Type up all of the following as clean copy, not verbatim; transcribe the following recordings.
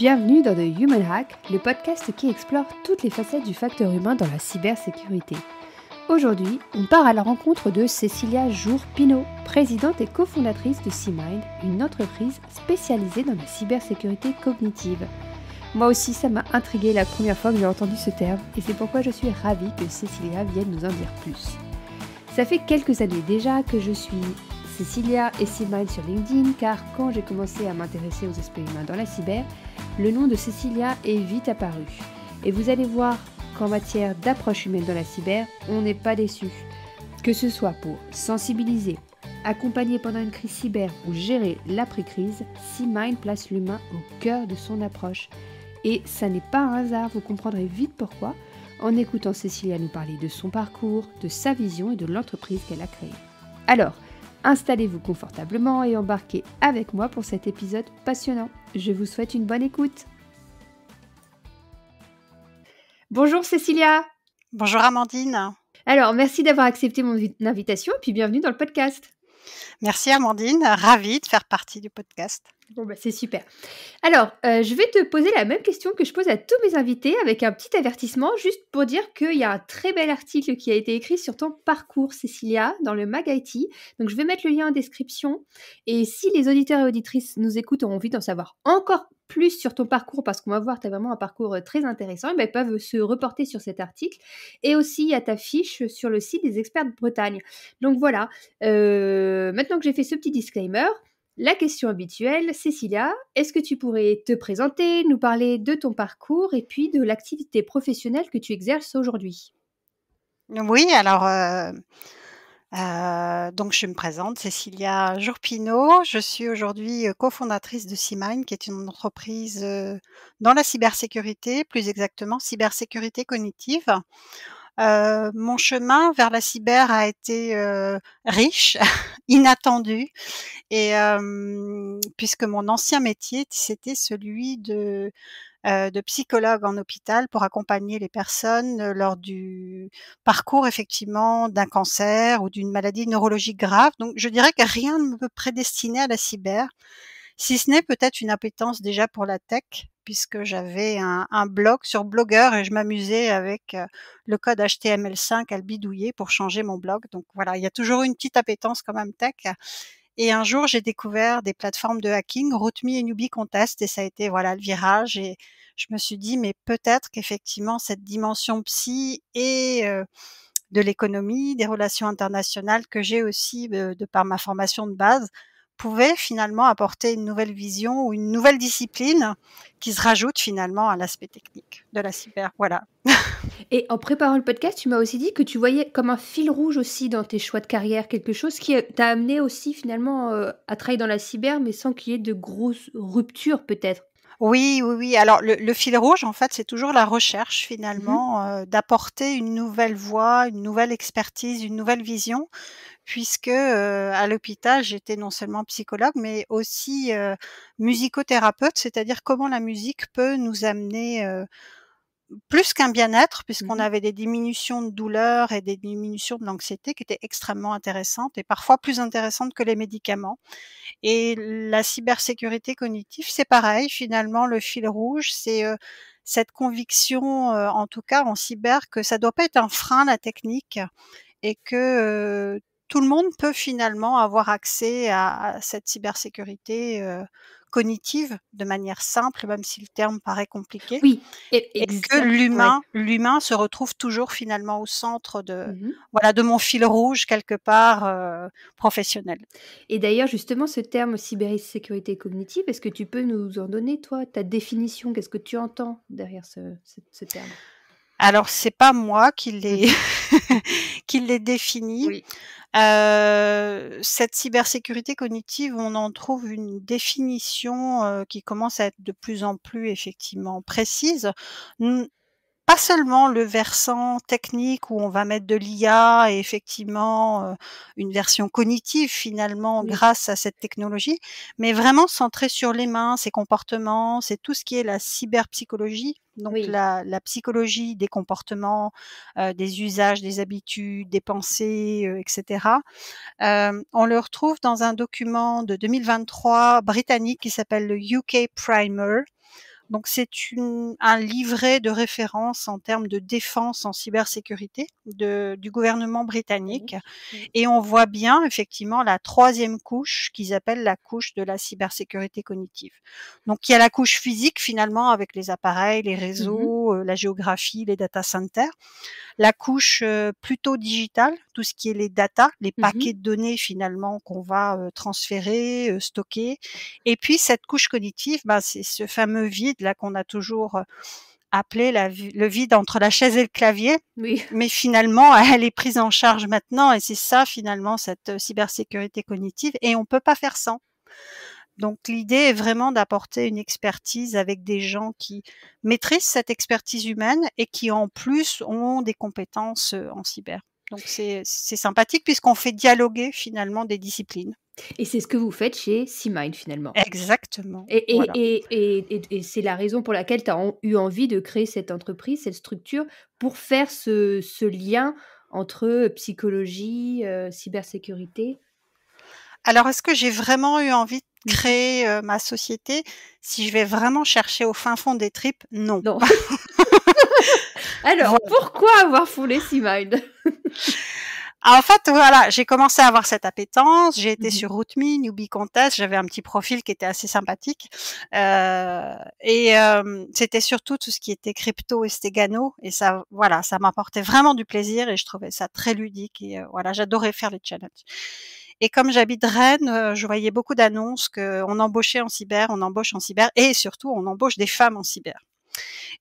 Bienvenue dans The Human Hack, le podcast qui explore toutes les facettes du facteur humain dans la cybersécurité. Aujourd'hui, on part à la rencontre de Cécilia Jour-Pinot, présidente et cofondatrice de C-Mind, une entreprise spécialisée dans la cybersécurité cognitive. Moi aussi, ça m'a intriguée la première fois que j'ai entendu ce terme, et c'est pourquoi je suis ravie que Cécilia vienne nous en dire plus. Ça fait quelques années déjà que je suis Cécilia et C-Mind sur LinkedIn, car quand j'ai commencé à m'intéresser aux aspects humains dans la cyber, le nom de Cécilia est vite apparu. Et vous allez voir qu'en matière d'approche humaine dans la cyber, on n'est pas déçu. Que ce soit pour sensibiliser, accompagner pendant une crise cyber ou gérer l'après-crise, C-Mind place l'humain au cœur de son approche. Et ça n'est pas un hasard, vous comprendrez vite pourquoi, en écoutant Cécilia nous parler de son parcours, de sa vision et de l'entreprise qu'elle a créée. Alors, installez-vous confortablement et embarquez avec moi pour cet épisode passionnant. Je vous souhaite une bonne écoute. Bonjour Cécilia. Bonjour Amandine. Alors, merci d'avoir accepté mon invitation et puis bienvenue dans le podcast. Merci Amandine, ravie de faire partie du podcast. Bon, c'est super. Alors, je vais te poser la même question que je pose à tous mes invités avec un petit avertissement, juste pour dire qu'il y a un très bel article qui a été écrit sur ton parcours, Cécilia, dans le Mag IT. Donc, je vais mettre le lien en description. Et si les auditeurs et auditrices nous écoutent et ont envie d'en savoir encore plus sur ton parcours, parce qu'on va voir, tu as vraiment un parcours très intéressant, et ils peuvent se reporter sur cet article. Et aussi, il y a ta fiche sur le site des experts de Bretagne. Donc voilà, maintenant que j'ai fait ce petit disclaimer, la question habituelle, Cécilia, est-ce que tu pourrais te présenter, nous parler de ton parcours et puis de l'activité professionnelle que tu exerces aujourd'hui? Oui, alors, donc je me présente, Cécilia Jour-Pinot. Je suis aujourd'hui cofondatrice de C-Mind, qui est une entreprise dans la cybersécurité, plus exactement cybersécurité cognitive. Mon chemin vers la cyber a été riche, inattendu, et puisque mon ancien métier, c'était celui de psychologue en hôpital pour accompagner les personnes lors du parcours effectivement d'un cancer ou d'une maladie neurologique grave. Donc je dirais que rien ne me prédestinait à la cyber, si ce n'est peut-être une appétence déjà pour la tech, puisque j'avais un blog sur Blogueur et je m'amusais avec le code HTML5 à le bidouiller pour changer mon blog. Donc voilà, il y a toujours une petite appétence quand même tech. Et un jour, j'ai découvert des plateformes de hacking, RootMe et Newbie Contest, et ça a été voilà le virage. Et je me suis dit, mais peut-être qu'effectivement cette dimension psy et de l'économie, des relations internationales que j'ai aussi de par ma formation de base, pouvait finalement apporter une nouvelle vision ou une nouvelle discipline qui se rajoute finalement à l'aspect technique de la cyber. Voilà. Et en préparant le podcast, tu m'as aussi dit que tu voyais comme un fil rouge aussi dans tes choix de carrière, quelque chose qui t'a amené aussi finalement à travailler dans la cyber, mais sans qu'il y ait de grosses ruptures peut-être. Oui, oui, oui. Alors le fil rouge, en fait, c'est toujours la recherche Mhm. finalement, d'apporter une nouvelle voie, une nouvelle expertise, une nouvelle vision, puisque, à l'hôpital, j'étais non seulement psychologue, mais aussi, musicothérapeute, c'est-à-dire comment la musique peut nous amener, plus qu'un bien-être, puisqu'on Mhm. avait des diminutions de douleur et des diminutions de l'anxiété qui étaient extrêmement intéressantes et parfois plus intéressantes que les médicaments. Et la cybersécurité cognitive, c'est pareil, finalement, le fil rouge, c'est, cette conviction, en tout cas en cyber, que ça doit pas être un frein, la technique, et que, tout le monde peut finalement avoir accès à cette cybersécurité, cognitive de manière simple, même si le terme paraît compliqué, Oui, et que ouais. l'humain se retrouve toujours finalement au centre de, Mhm. voilà, de mon fil rouge quelque part, professionnel. Et d'ailleurs, justement, ce terme cybersécurité cognitive, est-ce que tu peux nous en donner, toi, ta définition? Qu'est-ce que tu entends derrière ce terme? Alors c'est pas moi qui l'ai Mhm. qui l'ai défini. Oui. Cette cybersécurité cognitive, on en trouve une définition, qui commence à être de plus en plus effectivement précise. N Pas seulement le versant technique où on va mettre de l'IA et effectivement, une version cognitive finalement Oui. grâce à cette technologie, mais vraiment centré sur les mains, ses comportements, c'est tout ce qui est la cyberpsychologie, donc Oui. la psychologie des comportements, des usages, des habitudes, des pensées, et cetera. On le retrouve dans un document de 2023 britannique qui s'appelle le UK Primer, Donc c'est un livret de référence en termes de défense en cybersécurité du gouvernement britannique. Et on voit bien effectivement la troisième couche qu'ils appellent la couche de la cybersécurité cognitive. Donc il y a la couche physique finalement avec les appareils, les réseaux, la géographie, les data centers. La couche plutôt digitale, tout ce qui est les data, les paquets de données finalement qu'on va transférer, stocker. Et puis cette couche cognitive, c'est ce fameux vide là qu'on a toujours appelé le vide entre la chaise et le clavier. Oui. Mais finalement, elle est prise en charge maintenant et c'est ça finalement cette cybersécurité cognitive et on peut pas faire sans. Donc l'idée est vraiment d'apporter une expertise avec des gens qui maîtrisent cette expertise humaine et qui en plus ont des compétences en cyber. Donc c'est sympathique puisqu'on fait dialoguer finalement des disciplines. Et c'est ce que vous faites chez Seamind finalement? Exactement, Et voilà. c'est la raison pour laquelle tu as eu envie de créer cette entreprise, cette structure, pour faire ce lien entre psychologie, cybersécurité? Alors est-ce que j'ai vraiment eu envie de créer ma société? Si je vais vraiment chercher au fin fond des tripes, non. Non. Alors, pourquoi avoir fondé Seamind? En fait, voilà, j'ai commencé à avoir cette appétence. J'ai été sur Rootme, Newbie Contest. J'avais un petit profil qui était assez sympathique. C'était surtout tout ce qui était crypto et stégano. Et ça, voilà, ça m'apportait vraiment du plaisir et je trouvais ça très ludique. Et voilà, j'adorais faire les challenges. Et comme j'habite Rennes, je voyais beaucoup d'annonces qu'on embauchait en cyber, on embauche en cyber et surtout on embauche des femmes en cyber.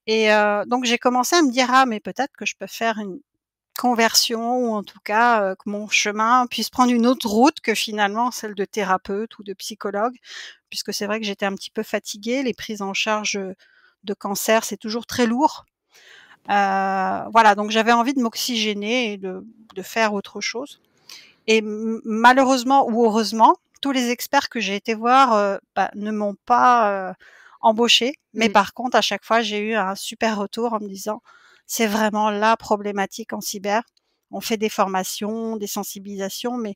Et donc j'ai commencé à me dire mais peut-être que je peux faire une conversion ou en tout cas que mon chemin puisse prendre une autre route que finalement celle de thérapeute ou de psychologue, puisque c'est vrai que j'étais un petit peu fatiguée. Les prises en charge de cancer, c'est toujours très lourd. Voilà, donc j'avais envie de m'oxygéner et de faire autre chose. Et malheureusement ou heureusement, tous les experts que j'ai été voir ne m'ont pas embauchée. Mais par contre, à chaque fois, j'ai eu un super retour en me disant c'est vraiment la problématique en cyber. On fait des formations, des sensibilisations, mais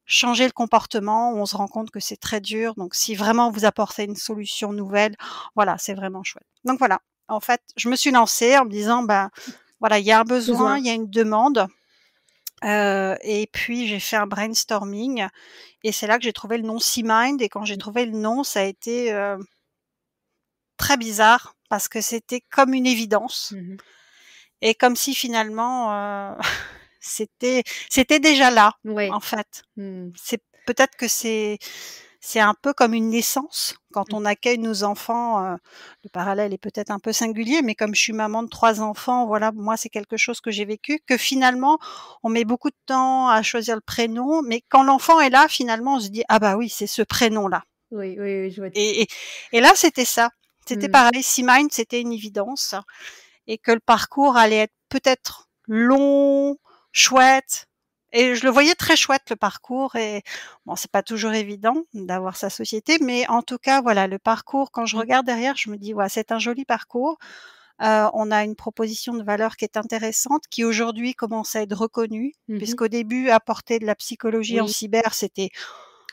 changer le comportement, on se rend compte que c'est très dur. Donc, si vraiment vous apportez une solution nouvelle, voilà, c'est vraiment chouette. Donc voilà, en fait, je me suis lancée en me disant, voilà, il y a un besoin, il y a une demande. Et puis j'ai fait un brainstorming et c'est là que j'ai trouvé le nom Seamind et quand j'ai trouvé le nom, ça a été très bizarre parce que c'était comme une évidence et comme si finalement c'était déjà là en fait. C'est peut-être que c'est un peu comme une naissance quand on accueille nos enfants. Le parallèle est peut-être un peu singulier, mais comme je suis maman de 3 enfants, voilà, moi c'est quelque chose que j'ai vécu, que finalement on met beaucoup de temps à choisir le prénom, mais quand l'enfant est là, finalement on se dit ah bah oui, c'est ce prénom-là. Oui, je vois. Et là c'était ça, c'était pareil. Seamind, c'était une évidence et que le parcours allait être peut-être long, chouette. Et je le voyais très chouette le parcours et bon, c'est pas toujours évident d'avoir sa société, mais en tout cas, voilà, le parcours, quand je regarde derrière, je me dis, ouais, c'est un joli parcours. On a une proposition de valeur qui est intéressante, qui aujourd'hui commence à être reconnue, puisqu'au début, apporter de la psychologie en cyber, c'était...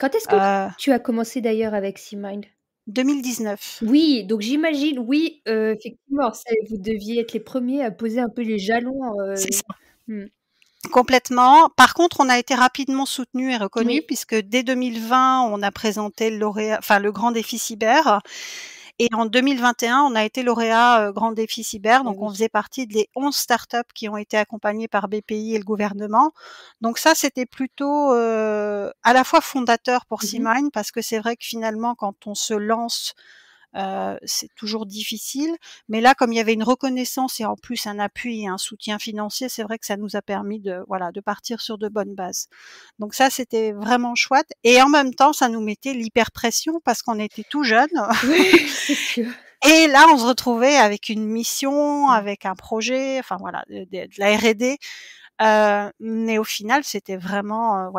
Quand est-ce que tu as commencé d'ailleurs avec Seamind? 2019. Oui, donc j'imagine, oui, effectivement, vous deviez être les premiers à poser un peu les jalons. C'est ça. Complètement. Par contre, on a été rapidement soutenu et reconnu puisque dès 2020, on a présenté le grand défi cyber. Et en 2021, on a été lauréat grand défi cyber. Donc, on faisait partie des 11 startups qui ont été accompagnées par BPI et le gouvernement. Donc ça, c'était plutôt à la fois fondateur pour Seamind parce que c'est vrai que finalement, quand on se lance, c'est toujours difficile. Mais là, comme il y avait une reconnaissance et en plus un appui et un soutien financier, c'est vrai que ça nous a permis de partir sur de bonnes bases. Donc ça, c'était vraiment chouette. Et en même temps, ça nous mettait l'hyper-pression parce qu'on était tout jeunes. Oui, c'est sûr. Et là, on se retrouvait avec une mission, avec un projet, enfin voilà, de la R&D. Mais au final, c'était vraiment,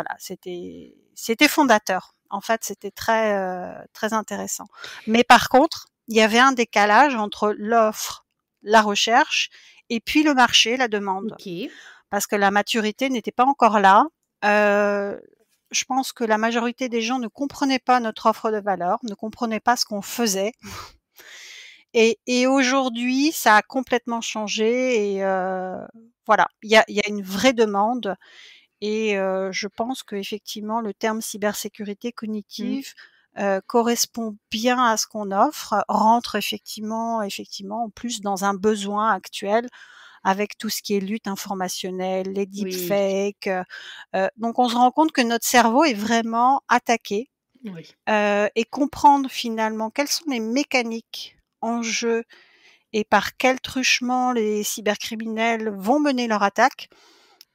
c'était fondateur. En fait, c'était très intéressant. Mais par contre, il y avait un décalage entre l'offre, la recherche et puis le marché, la demande. Parce que la maturité n'était pas encore là. Je pense que la majorité des gens ne comprenaient pas notre offre de valeur, ne comprenaient pas ce qu'on faisait. Et aujourd'hui, ça a complètement changé et voilà, il y a une vraie demande et je pense qu'effectivement le terme cybersécurité Mmh. cognitive, correspond bien à ce qu'on offre, rentre effectivement en plus dans un besoin actuel avec tout ce qui est lutte informationnelle, les Oui, deepfakes, donc on se rend compte que notre cerveau est vraiment attaqué, oui, et comprendre finalement quelles sont les mécaniques en jeu et par quel truchement les cybercriminels vont mener leur attaque,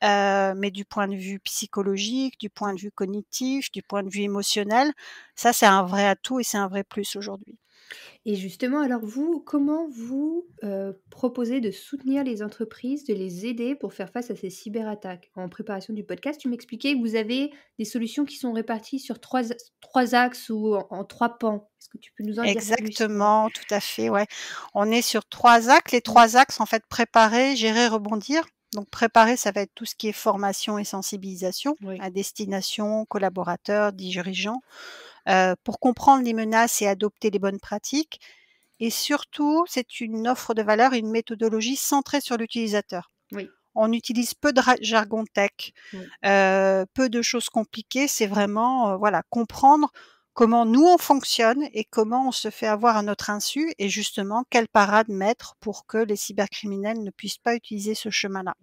mais du point de vue psychologique, du point de vue cognitif, du point de vue émotionnel, ça c'est un vrai atout et c'est un vrai plus aujourd'hui. et justement, alors vous, comment vous, proposez de soutenir les entreprises, de les aider pour faire face à ces cyberattaques? En préparation du podcast, tu m'expliquais que vous avez des solutions qui sont réparties sur 3 axes ou en 3 pans. Est-ce que tu peux nous en dire plus? Ouais. Exactement, tout à fait, ouais. On est sur 3 axes. Les Mmh. 3 axes, en fait, préparer, gérer, rebondir. Donc préparer, ça va être tout ce qui est formation et sensibilisation Oui, à destination collaborateurs, dirigeants, pour comprendre les menaces et adopter les bonnes pratiques. Et surtout, c'est une offre de valeur et une méthodologie centrée sur l'utilisateur. oui, On utilise peu de jargon tech, oui. peu de choses compliquées. C'est vraiment, voilà, comprendre comment nous on fonctionne et comment on se fait avoir à notre insu et justement quelle parade mettre pour que les cybercriminels ne puissent pas utiliser ce chemin-là.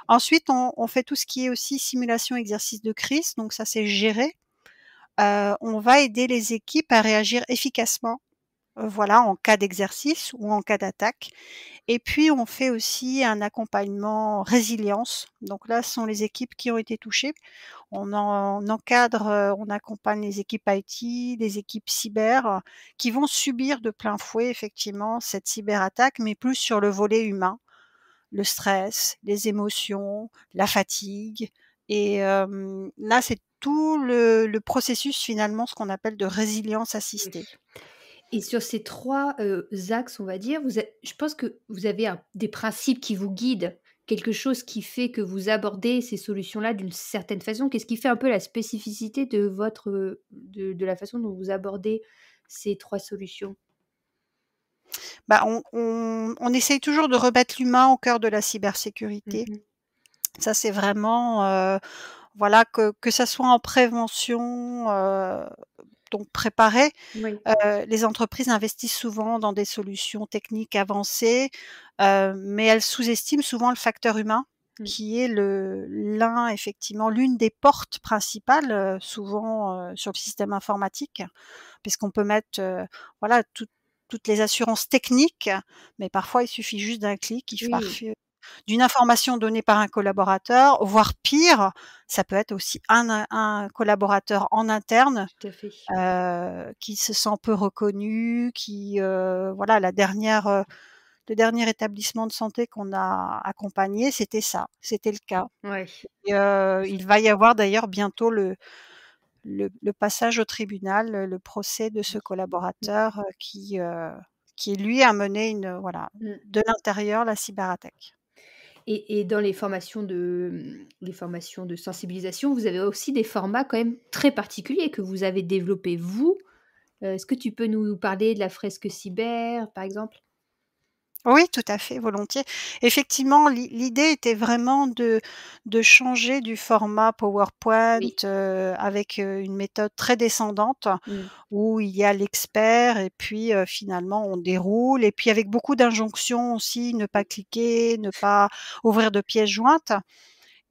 Ensuite, on fait tout ce qui est aussi simulation, exercice de crise, donc ça c'est géré. On va aider les équipes à réagir efficacement, voilà, en cas d'exercice ou en cas d'attaque. Et puis on fait aussi un accompagnement résilience. Donc là, ce sont les équipes qui ont été touchées. On encadre, on accompagne les équipes IT, les équipes cyber, qui vont subir de plein fouet effectivement cette cyberattaque, mais plus sur le volet humain, le stress, les émotions, la fatigue et là, c'est tout le processus finalement, ce qu'on appelle de résilience Oui. assistée. Et sur ces 3 axes, on va dire, je pense que vous avez des principes qui vous guident, quelque chose qui fait que vous abordez ces solutions-là d'une certaine façon. Qu'est-ce qui fait un peu la spécificité de votre, de la façon dont vous abordez ces 3 solutions? Bah, on essaye toujours de remettre l'humain au cœur de la cybersécurité. Mmh. Ça, c'est vraiment, voilà, que ça soit en prévention, donc préparer. Oui. Les entreprises investissent souvent dans des solutions techniques avancées, mais elles sous-estiment souvent le facteur humain, Mmh. qui est l'une des portes principales, souvent, sur le système informatique. Puisqu'on peut mettre, voilà, toutes les assurances techniques, mais parfois il suffit juste d'un clic, il Oui, parfait d'une information donnée par un collaborateur, voire pire, ça peut être aussi un collaborateur en interne, tout à fait. qui se sent peu reconnu, qui, voilà, le dernier établissement de santé qu'on a accompagné, c'était ça, c'était le cas Ouais. et il va y avoir d'ailleurs bientôt le passage au tribunal, le procès de ce Mmh. collaborateur, qui lui a mené voilà, Mmh. de l'intérieur la cyberattaque. Et dans les formations de sensibilisation, vous avez aussi des formats quand même très particuliers que vous avez développés vous. Est-ce que tu peux nous parler de la fresque cyber, par exemple? Oui, tout à fait, volontiers. Effectivement, l'idée était vraiment de changer du format PowerPoint, Oui. avec, une méthode très descendante Mmh. où il y a l'expert et puis, finalement on déroule et puis avec beaucoup d'injonctions aussi, ne pas cliquer, ne pas ouvrir de pièces jointes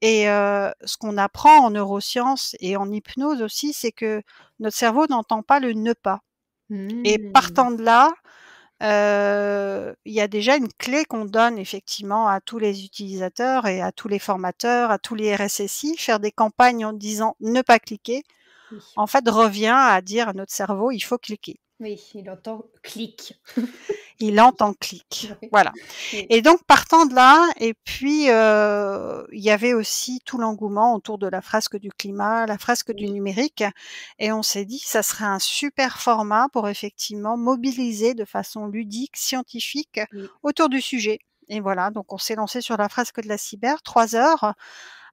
et ce qu'on apprend en neurosciences et en hypnose aussi, c'est que notre cerveau n'entend pas le «ne pas» et Mmh. partant de là, il y a déjà une clé qu'on donne effectivement à tous les utilisateurs et à tous les formateurs, à tous les RSSI. Faire des campagnes en disant: «Ne pas cliquer», Oui. en fait, revient à dire à notre cerveau: «Il faut cliquer». Oui, il entend «clic». Il entend «clic», Ouais. voilà Oui. et donc partant de là et puis, il y avait aussi tout l'engouement autour de la fresque du climat, la fresque du Oui. numérique et on s'est dit que ça serait un super format pour effectivement mobiliser de façon ludique, scientifique, Oui. autour du sujet et voilà, donc on s'est lancé sur la fresque de la cyber, 3 heures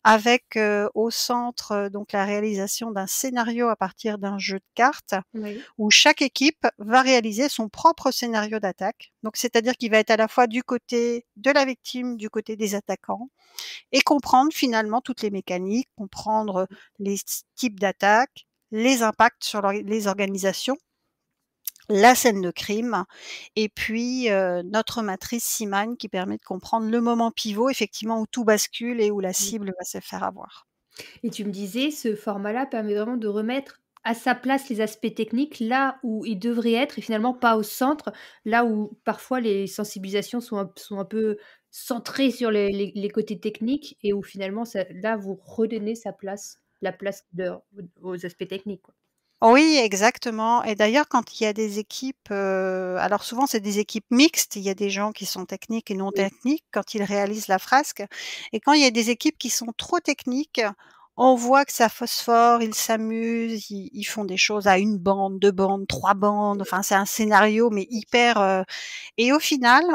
avec, au centre, donc la réalisation d'un scénario à partir d'un jeu de cartes Oui. où chaque équipe va réaliser son propre scénario d'attaque. Donc c'est-à-dire qu'il va être à la fois du côté de la victime, du côté des attaquants et comprendre finalement toutes les mécaniques, comprendre les types d'attaques, les impacts sur les organisations, la scène de crime et puis, notre matrice Seaman qui permet de comprendre le moment pivot effectivement où tout bascule et où la Mmh. cible va se faire avoir. Et tu me disais, ce format-là permet vraiment de remettre à sa place les aspects techniques, là où ils devraient être et finalement pas au centre, là où parfois les sensibilisations sont un peu centrées sur les côtés techniques et où finalement ça là vous redonnez sa place la place de aux aspects techniques, quoi. Oui, exactement et d'ailleurs quand il y a des équipes, alors souvent c'est des équipes mixtes, il y a des gens qui sont techniques et non Oui. techniques quand ils réalisent la frasque et quand il y a des équipes qui sont trop techniques, on voit que ça phosphore, ils s'amusent, ils font des choses à 1 bande, 2 bandes, 3 bandes, enfin c'est un scénario mais hyper, et au final,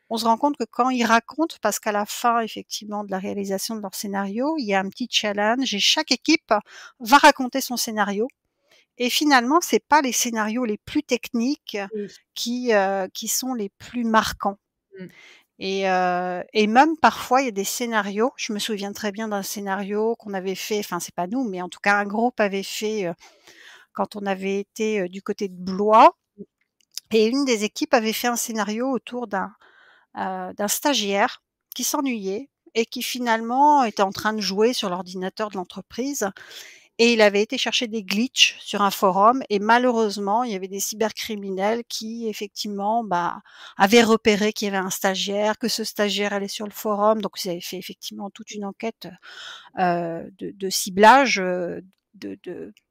on se rend compte que quand ils racontent parce qu'à la fin effectivement de la réalisation de leur scénario, il y a un petit challenge et chaque équipe va raconter son scénario et finalement, c'est pas les scénarios les plus techniques Oui. qui sont les plus marquants Mmh. et même parfois, il y a des scénarios, je me souviens très bien d'un scénario qu'on avait fait, enfin c'est pas nous, mais en tout cas un groupe avait fait, quand on avait été, du côté de Blois et une des équipes avait fait un scénario autour d'un stagiaire qui s'ennuyait et qui finalement était en train de jouer sur l'ordinateur de l'entreprise et il avait été chercher des glitches sur un forum et malheureusement, il y avait des cybercriminels qui effectivement, bah, avaient repéré qu'il y avait un stagiaire, que ce stagiaire allait sur le forum. Donc ils avaient fait effectivement toute une enquête, de ciblage, de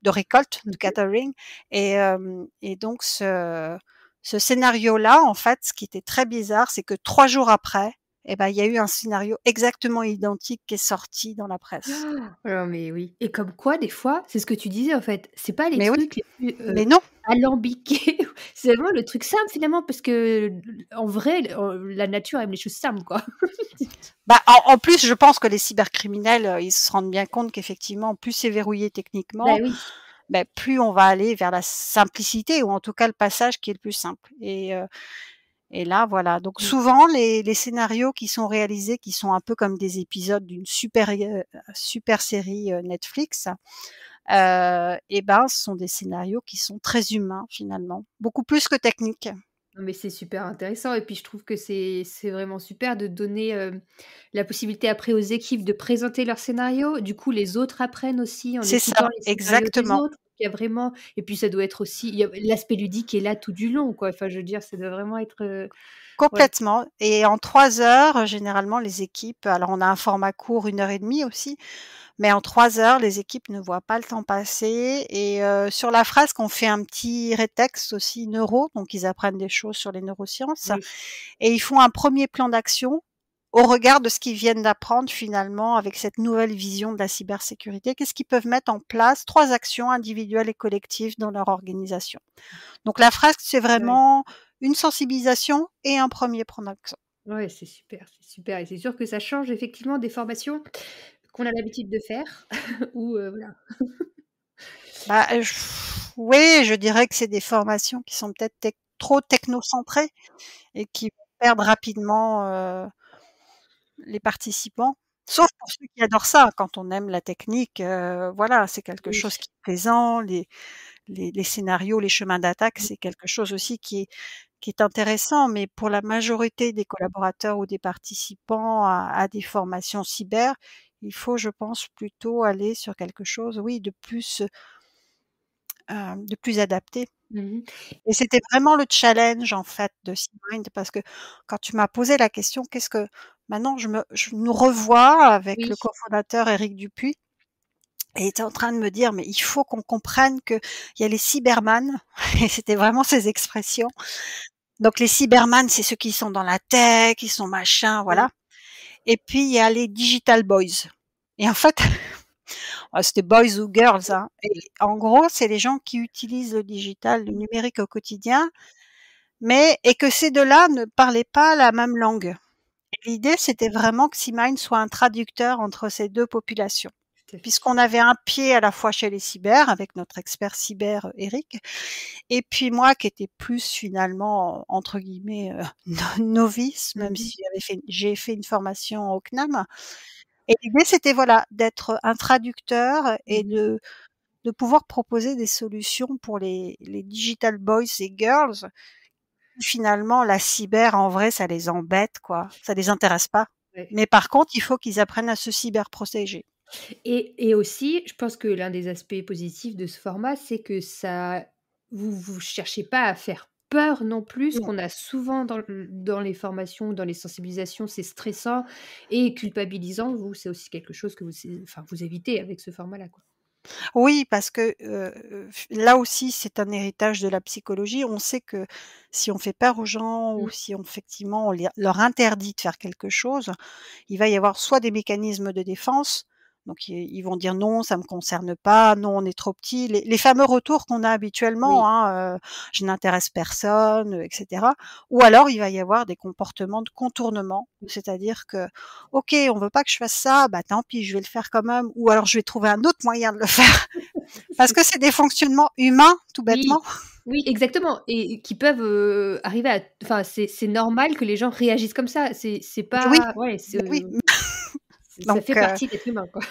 récolte, de Mmh. gathering et donc ce scénario-là, en fait, ce qui était très bizarre, c'est que 3 jours après et ben, il y a eu un scénario exactement identique qui est sorti dans la presse. Non mais oui et comme quoi des fois, c'est ce que tu disais en fait, c'est pas les Mais oui, trucs les plus, mais non. alambiqués, c'est vraiment le truc simple finalement parce que en vrai, la nature aime les choses simples quoi. Bah, en plus, je pense que les cybercriminels, ils se rendent bien compte qu'effectivement, plus c'est verrouillé Bah techniquement, oui. bah, plus on va aller vers la simplicité ou en tout cas le passage qui est le plus simple et là, voilà. Donc Mmh. souvent les scénarios qui sont réalisés, qui sont un peu comme des épisodes d'une super série, Netflix, et ben, ce sont des scénarios qui sont très humains finalement, beaucoup plus que techniques. Non mais c'est super intéressant et puis je trouve que c'est vraiment super de donner, la possibilité après aux équipes de présenter leur scénario. Du coup, les autres apprennent aussi en C'est écoutant ça, les scénarios des exactement. autres. Il y a vraiment et puis ça doit être aussi il y a l'aspect ludique est là tout du long quoi. Enfin je veux dire, ça doit vraiment être, ouais. Complètement et en 3 heures, généralement les équipes alors on a un format court, 1 heure et demie aussi, mais en 3 heures, les équipes ne voient pas le temps passer et sur la fresque, on fait un petit rétexte aussi neuro, donc ils apprennent des choses sur les neurosciences Oui. et ils font un premier plan d'action au regard de ce qu'ils viennent d'apprendre finalement avec cette nouvelle vision de la cybersécurité. Qu'est-ce qu'ils peuvent mettre en place? 3 actions individuelles et collectives dans leur organisation. Donc la fresque, c'est Ouais. vraiment une sensibilisation et un premier plan d'action. Ouais, c'est super et c'est sûr que ça change effectivement des formations qu'on a l'habitude de faire ou voilà. Bah, oui, je dirais que c'est des formations qui sont peut-être trop technocentrées et qui vont perdre rapidement, les participants. Sauf pour ceux qui adorent ça. Quand on aime la technique, voilà, c'est quelque Oui. chose qui est plaisant. Les scénarios, les chemins d'attaque, Mmh. c'est quelque chose aussi qui est intéressant. Mais pour la majorité des collaborateurs ou des participants à des formations cyber, il faut, je pense, plutôt aller sur quelque chose, oui, de plus adapté. Mmh mh. Et c'était vraiment le challenge en fait de SeaMind parce que quand tu m'as posé la question, qu'est-ce que maintenant je nous revois avec Oui. le cofondateur Éric Dupuy et il était en train de me dire: «Mais il faut qu'on comprenne qu'il y a les cyberman» et c'était vraiment ces expressions. Donc les cyberman, c'est ceux qui sont dans la tech, qui sont machin, Oui. voilà et puis il y a les digital boys et en fait, c'était boys ou girls, hein et en gros, c'est les gens qui utilisent le digital, le numérique au quotidien. Mais et que ces 2 là ne parlaient pas la même langue L'idée, c'était vraiment que Seamind soit un traducteur entre ces 2 populations. Tout à fait. Puisqu'on avait un pied à la fois chez les cyber, avec notre expert cyber, Eric, et puis moi qui étais plus finalement, entre guillemets, «novice», même Mmh. si j'ai fait une formation au CNAM. Et l'idée, c'était voilà, d'être un traducteur et Mmh. de pouvoir proposer des solutions pour les digital boys et girls. Finalement, la cyber, en vrai, ça les embête, quoi. Ça les intéresse pas. Ouais. Mais par contre, il faut qu'ils apprennent à se cyberprotéger. Et aussi, je pense que l'un des aspects positifs de ce format, c'est que ça vous cherchez pas à faire peur non plus, ce Non. qu'on a souvent dans les formations, dans les sensibilisations, c'est stressant et culpabilisant. Vous, c'est aussi quelque chose que vous évitez avec ce format-là, quoi. Oui, parce que, là aussi, c'est un héritage de la psychologie. On sait que si on fait peur aux gens ou Mmh. si on effectivement, on leur interdit de faire quelque chose, il va y avoir soit des mécanismes de défense, donc ils vont dire: «Non, ça me concerne pas. Non, on est trop petit». Les fameux retours qu'on a Oui. habituellement, hein, «Je n'intéresse personne», et cetera. Ou alors il va y avoir des comportements de contournement, c'est-à-dire que: «OK, on veut pas que je fasse ça, bah, tant pis, je vais le faire quand même, ou alors je vais trouver un autre moyen de le faire». Parce que c'est des fonctionnements humains, tout Oui, bêtement. oui, exactement et qui peuvent, arriver à enfin, c'est normal que les gens réagissent comme ça. C'est Mais oui, pas ouais, bah, oui. ça fait Donc partie d'être humain, quoi.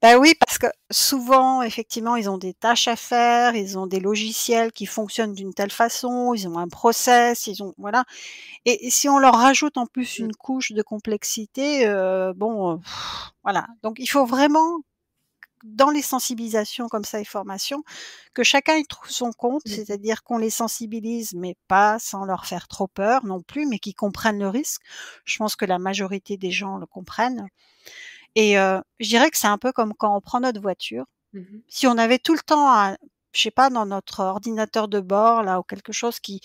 bah, oui, parce que souvent, effectivement, ils ont des tâches à faire, ils ont des logiciels qui fonctionnent d'une telle façon, ils ont un process, ils ont voilà, et si on leur rajoute en plus Mmh. une couche de complexité, bon, voilà. Donc il faut vraiment, dans les sensibilisations comme ça et formations, que chacun y trouve son compte, Mmh mh. c'est-à-dire qu'on les sensibilise, mais pas sans leur faire trop peur non plus, mais qu'ils comprennent le risque. Je pense que la majorité des gens le comprennent, et je dirais que c'est un peu comme quand on prend notre voiture. Mmh. Si on avait tout le temps un, je sais pas, dans notre ordinateur de bord là, ou quelque chose qui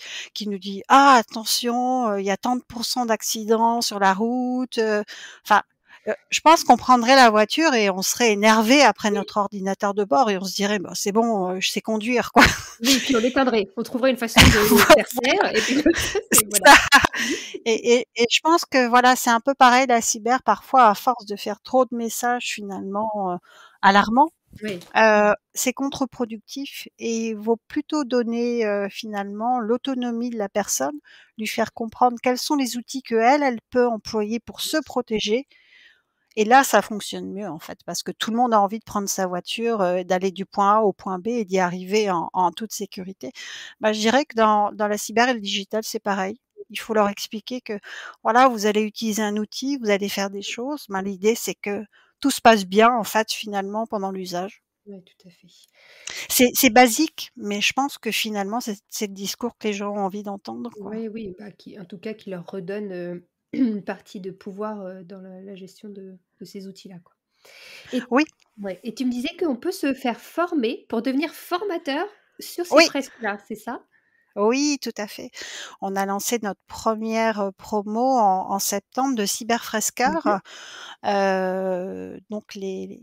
nous dit: «Ah attention, il y a tant de pourcents d'accidents sur la route», enfin, je pense qu'on prendrait la voiture et on serait énervé après Oui. notre ordinateur de bord et on se dirait: «Bah, c'est bon, je sais conduire, quoi». Oui, puis on l'éteindrait. On trouverait une façon de le faire taire et puis C'est voilà. ça. Et je pense que voilà, c'est un peu pareil la cyber, parfois à force de faire trop de messages finalement, alarmants, Oui. c'est contre-productif, et il vaut plutôt donner, finalement l'autonomie de la personne, lui faire comprendre quels sont les outils qu'elle, elle peut employer pour se protéger, et là ça fonctionne mieux en fait, parce que tout le monde a envie de prendre sa voiture, d'aller du point A au point B et d'y arriver en toute sécurité. Bah, je dirais que dans la cyber et le digital, c'est pareil. Il faut leur expliquer que voilà, vous allez utiliser un outil, vous allez faire des choses, ben, l'idée c'est que tout se passe bien en fait finalement pendant l'usage. Ouais, tout à fait. C'est basique, mais je pense que finalement, c'est le discours que les gens ont envie d'entendre, quoi. Oui, oui, bah, qui en tout cas, qui leur redonne, une partie de pouvoir, dans la gestion de ces outils-là, quoi. Et Oui, ouais et tu me disais qu'on peut se faire former pour devenir formateur sur ces oui, fresques-là, c'est ça? oui, tout à fait. On a lancé notre première re promo en septembre de Mmh. Cyberfrescar. Donc les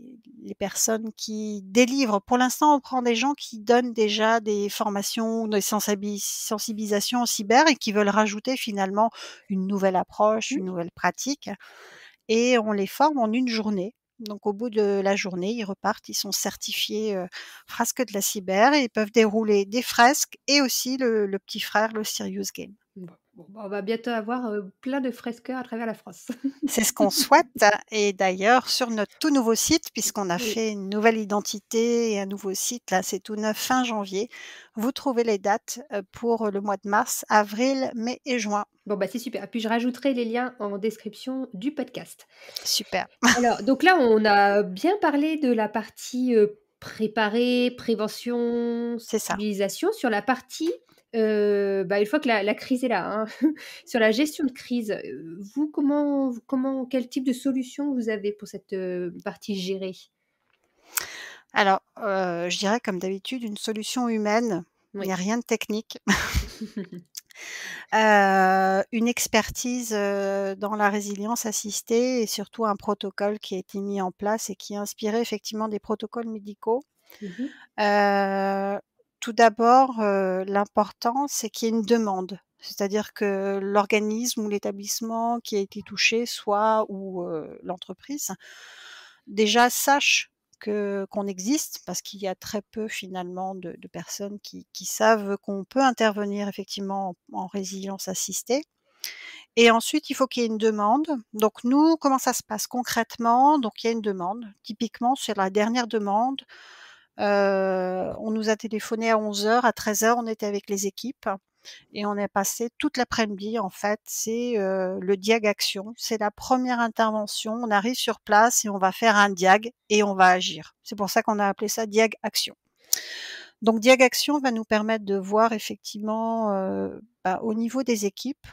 personnes qui délivrent, pour l'instant, on prend des gens qui donnent déjà des formations, des sensibilisations en cyber et qui veulent rajouter finalement une nouvelle approche, Mmh. une nouvelle pratique. Et on les forme en une journée. Donc au bout de la journée, ils repartent, ils sont certifiés, Frasques de la cyber, et ils peuvent dérouler des fresques et aussi le petit frère, le Serious Game. Bon, bah, on va bientôt avoir, plein de fresqueurs à travers la France. C'est ce qu'on souhaite, et d'ailleurs sur notre tout nouveau site, puisqu'on a Oui. fait une nouvelle identité et un nouveau site, là c'est tout neuf fin janvier, vous trouvez les dates, pour le mois de mars, avril, mai et juin. Bon, bah, c'est super. Puis je rajouterai les liens en description du podcast. Super, Alors, donc là, on a bien parlé de la partie, préparer, prévention, c'est ça. sensibilisation. Sur la partie, bah, une fois que la crise est là, hein, sur la gestion de crise, vous, quel type de solution vous avez pour cette, partie gérée? Alors, je dirais comme d'habitude une solution humaine, il n'y Oui. a rien de technique. Une expertise, dans la résilience assistée, et surtout un protocole qui a été mis en place et qui est inspiré effectivement des protocoles médicaux. Mmh mh. Heu, Tout d'abord, l'important, c'est qu'il y ait une demande. c'est-à-dire que l'organisme ou l'établissement qui a été touché, soit ou l'entreprise, déjà sache qu'on existe, parce qu'il y a très peu finalement de personnes qui savent qu'on peut intervenir effectivement en résilience assistée. Et ensuite, il faut qu'il y ait une demande. Donc nous, comment ça se passe concrètement? Donc il y a une demande. Typiquement, sur la dernière demande, on nous a téléphoné à 11h, à 13h, on était avec les équipes et on est passé toute l'après-midi en fait. C'est le diag action. C'est la première intervention. On arrive sur place et on va faire un diag et on va agir. C'est pour ça qu'on a appelé ça diag action. Donc diag action va nous permettre de voir effectivement au niveau des équipes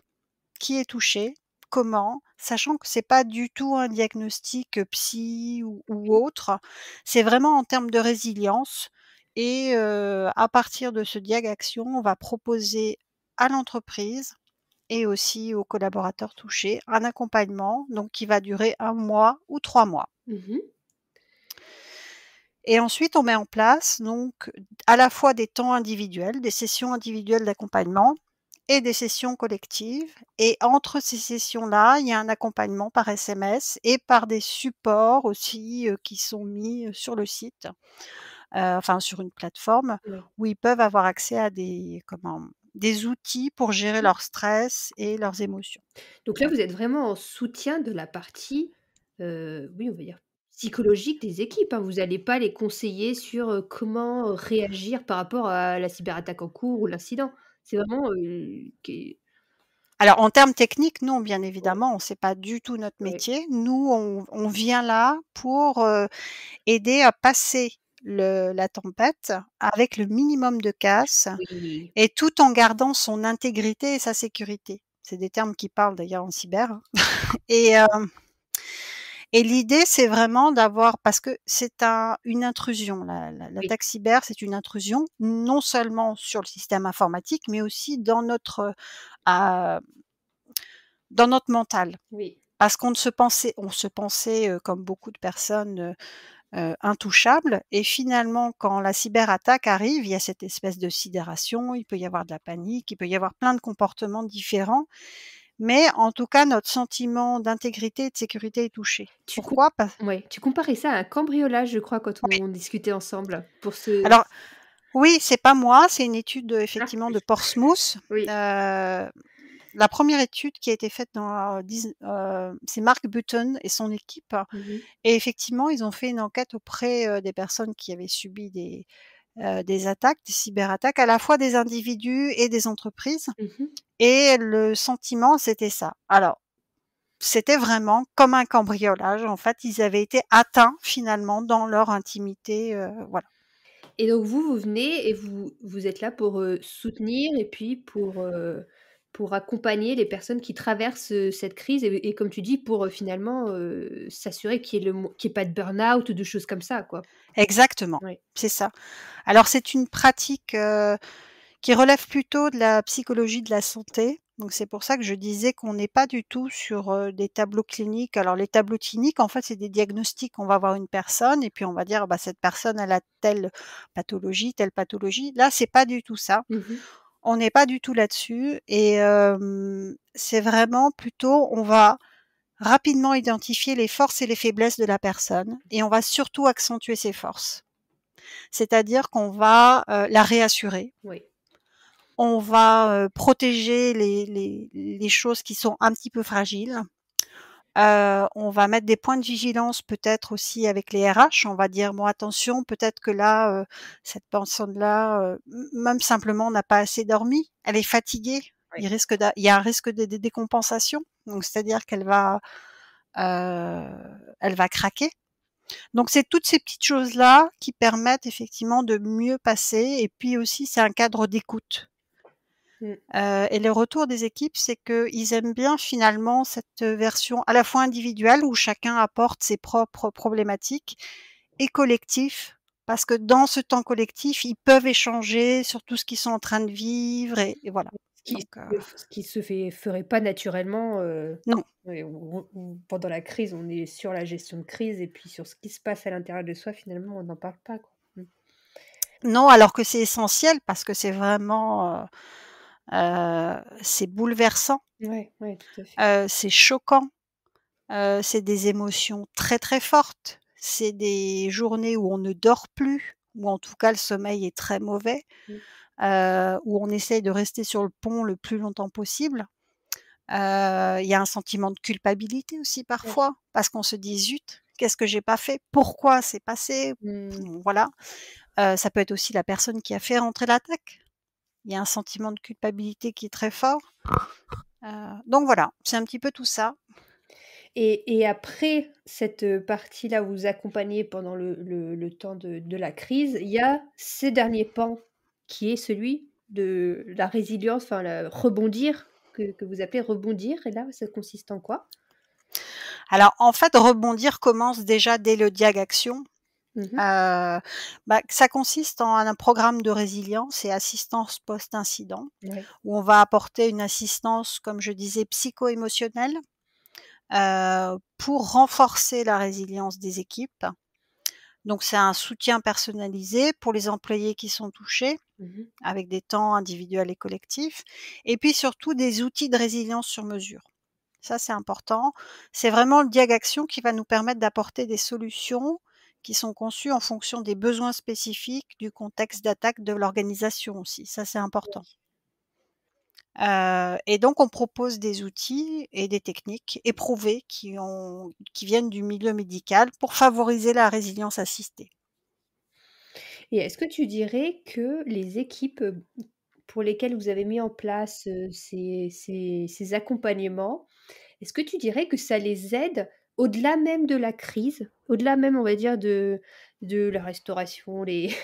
qui est touché, comment, sachant que c'est pas du tout un diagnostic psy ou autre. C'est vraiment en termes de résilience et à partir de ce diag action, on va proposer à l'entreprise et aussi aux collaborateurs touchés un accompagnement, donc qui va durer 1 mois ou 3 mois. Mmh. Et ensuite, on met en place donc à la fois des temps individuels, des sessions individuelles d'accompagnement et des sessions collectives. Et entre ces sessions-là, il y a un accompagnement par SMS et par des supports aussi qui sont mis sur le site, enfin sur une plateforme Oui. où ils peuvent avoir accès à des outils pour gérer leur stress et leurs émotions. Donc là, Voilà. vous êtes vraiment en soutien de la partie, oui, on va dire psychologique des équipes, hein. Vous n'allez pas les conseiller sur, comment réagir par rapport à la cyberattaque en cours ou l'incident. C'est vraiment, qui Alors en termes techniques, non, bien ouais, évidemment, c'est pas du tout notre ouais. métier. Nous, on vient là pour aider à passer la tempête avec le minimum de casse Oui, et tout en gardant son intégrité et sa sécurité. C'est des termes qui parlent d'ailleurs en cyber, hein. Et et l'idée, c'est vraiment d'avoir, parce que c'est une intrusion, oui. l'attaque cyber, c'est une intrusion, non seulement sur le système informatique, mais aussi à dans notre mental. Oui. Parce on se pensait, comme beaucoup de personnes, intouchables, et finalement quand la cyberattaque arrive, il y a cette espèce de sidération, il peut y avoir de la panique, il peut y avoir plein de comportements différents, mais en tout cas notre sentiment d'intégrité et de sécurité est touché. Tu com Pourquoi? Parce Ouais, tu comparais ça à un cambriolage, je crois, quand Oui, on discutait ensemble pour ce alors oui, c'est pas moi, c'est une étude, ah effectivement, oui, de Portsmouth. oui. La première étude qui a été faite c'est Mark Button et son équipe, Mmh. et effectivement, ils ont fait une enquête auprès, des personnes qui avaient subi des attaques, des cyberattaques, à la fois des individus et des entreprises, Mmh. et le sentiment, c'était ça. Alors, c'était vraiment comme un cambriolage, en fait, ils avaient été atteints finalement dans leur intimité, voilà. Et donc vous, vous venez et vous êtes là pour, soutenir et puis pour accompagner les personnes qui traversent, cette crise et comme tu dis, pour, finalement, s'assurer qu'il y ait pas de burn-out ou de choses comme ça, quoi. Exactement, Ouais. c'est ça. Alors c'est une pratique, qui relève plutôt de la psychologie de la santé. Donc c'est pour ça que je disais qu'on n'est pas du tout sur, des tableaux cliniques. Alors les tableaux cliniques, en fait, c'est des diagnostics. On va voir une personne et puis on va dire: «Bah, cette personne, elle a telle pathologie, telle pathologie». Là, c'est pas du tout ça. Mmh. On n'est pas du tout là-dessus, et c'est vraiment plutôt, on va rapidement identifier les forces et les faiblesses de la personne et on va surtout accentuer ses forces. C'est-à-dire qu'on va, la réassurer. Oui. On va, protéger les choses qui sont un petit peu fragiles. On va mettre des points de vigilance peut-être aussi avec les RH. On va dire: «Bon, attention, peut-être que là, cette personne-là, même simplement n'a pas assez dormi, elle est fatiguée, Oui. il y a un risque de décompensation». Donc c'est-à-dire heu, elle va craquer. Donc c'est toutes ces petites choses-là qui permettent effectivement de mieux passer, et puis aussi c'est un cadre d'écoute. Mmh. Et le retour des équipes, c'est qu'ils aiment bien finalement cette version à la fois individuelle où chacun apporte ses propres problématiques, et collectif, parce que dans ce temps collectif, ils peuvent échanger sur tout ce qu'ils sont en train de vivre, et voilà. Donc Ce qui se ferait pas naturellement, non, ouais, ou pendant la crise, on est sur la gestion de crise et puis sur ce qui se passe à l'intérieur de soi, finalement, on n'en parle pas, quoi. Mmh. non, alors que c'est essentiel parce que c'est vraiment, C'est bouleversant, Ouais, ouais, tout à fait. c'est choquant, c'est des émotions très, très fortes. C'est des journées où on ne dort plus, ou en tout cas le sommeil est très mauvais, Mmh. où on essaye de rester sur le pont le plus longtemps possible. Il y a un sentiment de culpabilité aussi Ouais. parfois, parce qu'on se dit: «Zut, qu'est-ce que j'ai pas fait? Pourquoi c'est passé?» Mmh. Voilà. Ça peut être aussi la personne qui a fait rentrer l'attaque. Il y a un sentiment de culpabilité qui est très fort. Donc voilà, c'est un petit peu tout ça. Et après cette, partie-là où vous accompagnez pendant le temps de la crise, il y a ce dernier pan qui est celui de la résilience, enfin le rebondir que vous appelez rebondir et là, ça consiste en quoi? Alors en fait, rebondir commence déjà dès le diag action. Mmh mh. Heu, Ça consiste en un programme de résilience et assistance post-incident, Ouais. où on va apporter une assistance, comme je disais, psycho-émotionnelle, pour renforcer la résilience des équipes. Donc c'est un soutien personnalisé pour les employés qui sont touchés, Mmh mh. avec des temps individuels et collectifs, et puis surtout des outils de résilience sur mesure. Ça, c'est important. C'est vraiment le diag action qui va nous permettre d'apporter des solutions qui sont conçues en fonction des besoins spécifiques, du contexte d'attaque de l'organisation aussi. Ça, c'est important. Et donc on propose des outils et des techniques éprouvées qui viennent du milieu médical pour favoriser la résilience assistée. Et est-ce que tu dirais que les équipes, pour lesquelles vous avez mis en place, ces accompagnements, est-ce que tu dirais que ça les aide au-delà même de la crise? Au-delà même, on va dire, de la restauration, les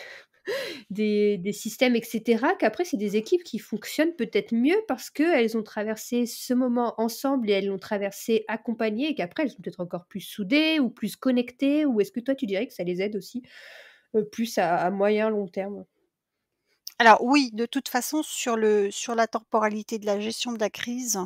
des systèmes et cetera, qu'après c'est des équipes qui fonctionnent peut-être mieux parce qu'elles ont traversé ce moment ensemble et elles l'ont traversé accompagnées et qu'après elles sont peut-être encore plus soudées ou plus connectées? Ou est-ce que toi tu dirais que ça les aide aussi, plus à moyen long terme? Alors oui, de toute façon sur la temporalité de la gestion de la crise,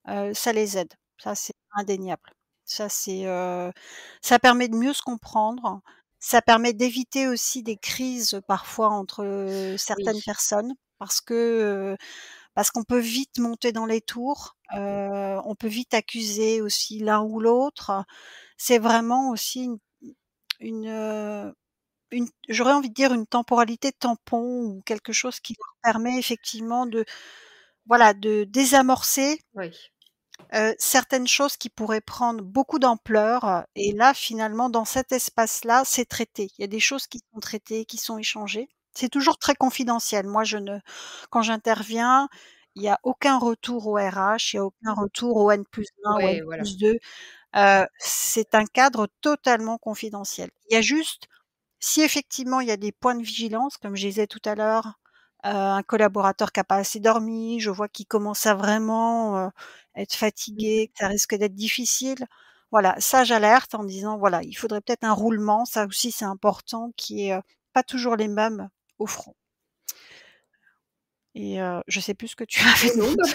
ça les aide. Ça, c'est indéniable. Ça, ça permet de mieux se comprendre. Ça permet d'éviter aussi des crises parfois entre, Oui. certaines personnes parce qu'on peut vite monter dans les tours, on peut vite accuser aussi l'un ou l'autre. C'est vraiment aussi une, heu, j'aurais envie de dire une temporalité tampon ou quelque chose qui leur permet effectivement de, voilà, de désamorcer Oui. certaines choses qui pourraient prendre beaucoup d'ampleur, et là, finalement, dans cet espace-là, c'est traité. Il y a des choses qui sont traitées, qui sont échangées. C'est toujours très confidentiel. Moi, je ne quand j'interviens, il y a aucun retour au RH, il y a aucun retour au N+1 ou Ouais, voilà. N+2. C'est un cadre totalement confidentiel. Il y a juste si effectivement il y a des points de vigilance, comme je disais tout à l'heure, un collaborateur qui a pas assez dormi, je vois qu'il commence à vraiment, être Mmh. fatigué, que ça risque d'être difficile. Voilà, ça j'alerte en disant: «Voilà, il faudrait peut-être un roulement», ça aussi c'est important, qui est, pas toujours les mêmes au front, et je sais plus ce que tu avais Non, non, bah, demandé.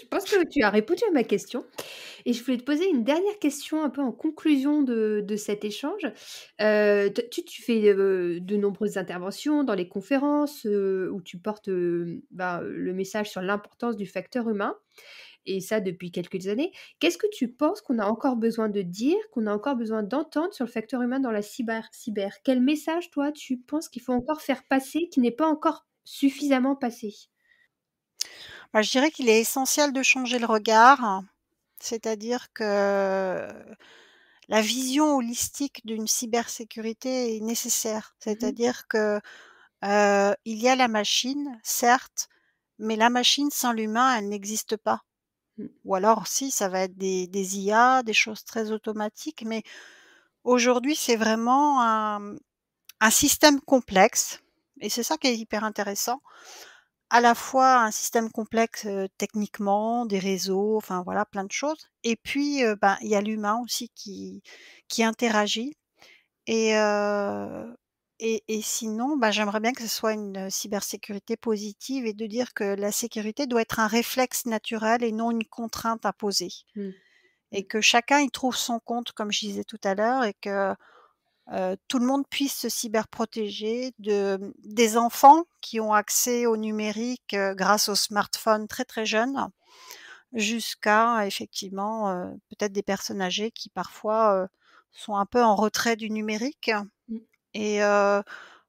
je pense que tu as répondu à ma question et je voulais te poser une dernière question un peu en conclusion de cet échange. T tu fais, de nombreuses interventions dans les conférences, où tu portes, le message sur l'importance du facteur humain et ça depuis quelques années. Qu'est-ce que tu penses qu'on a encore besoin de dire, qu'on a encore besoin d'entendre sur le facteur humain dans la cyber? Quel message, toi, tu penses qu'il faut encore faire passer, qui n'est pas encore suffisamment passé? Bah, je dirais qu'il est essentiel de changer le regard, c'est-à-dire que la vision holistique d'une cybersécurité est nécessaire. Mmh mh. C'est-à-dire que, il y a la machine, certes, mais la machine sans l'humain, elle n'existe pas. Mmh. Ou alors si, ça va être des IA, des choses très automatiques, mais aujourd'hui, c'est vraiment un système complexe, et c'est ça qui est hyper intéressant. À la fois un système complexe, techniquement, des réseaux, enfin voilà, plein de choses, et puis, il y a l'humain aussi qui interagit, et sinon, j'aimerais bien que ce soit une cybersécurité positive, et de dire que la sécurité doit être un réflexe naturel et non une contrainte imposée, Mmh. et Mmh. que chacun y trouve son compte, comme je disais tout à l'heure, et que tout le monde puisse se cyberprotéger, des enfants qui ont accès au numérique, grâce aux smartphones très, très jeunes, jusqu'à effectivement, peut-être des personnes âgées qui parfois, sont un peu en retrait du numérique Mmh. et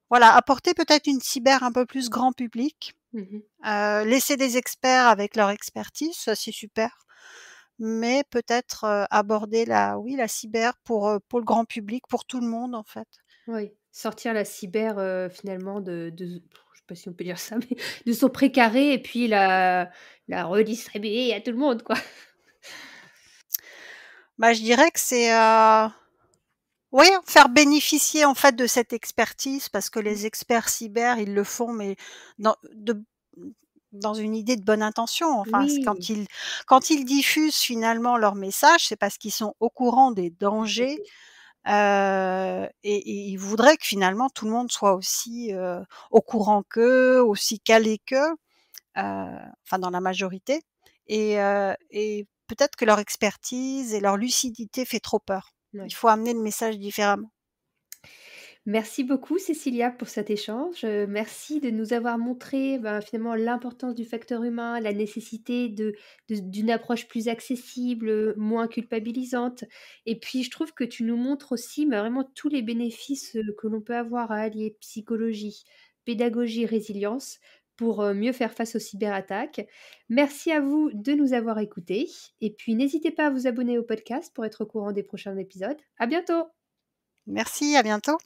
voilà, apporter peut-être une cyber un peu plus grand public, Mmh. laisser des experts avec leur expertise, ça c'est super, mais peut-être, aborder la cyber pour le grand public, pour tout le monde en fait. Oui, sortir la cyber, finalement de je sais pas si on peut dire ça, mais de son précaré et puis la redistribuer à tout le monde, quoi. Bah, je dirais que c'est, oui, faire bénéficier en fait de cette expertise parce que Mmh. les experts cyber, ils le font mais dans de dans une idée de bonne intention. Enfin, c'est Oui, quand ils diffusent finalement leur message, c'est parce qu'ils sont au courant des tout à dangers, fait. et ils voudraient que finalement tout le monde soit aussi, au courant qu'eux, aussi calé qu'eux, enfin dans la majorité et peut-être que leur expertise et leur lucidité fait trop peur. Il Ouais. faut amener le message différemment. Merci beaucoup Cécilia pour cet échange. Merci de nous avoir montré, ben, finalement l'importance du facteur humain, la nécessité d'une approche plus accessible, moins culpabilisante. Et puis je trouve que tu nous montres aussi, bah, vraiment tous les bénéfices, que l'on peut avoir à allier psychologie, pédagogie, résilience pour, mieux faire face aux cyberattaques. Merci à vous de nous avoir écoutés et puis n'hésitez pas à vous abonner au podcast pour être au courant des prochains épisodes. À bientôt! Merci, à bientôt.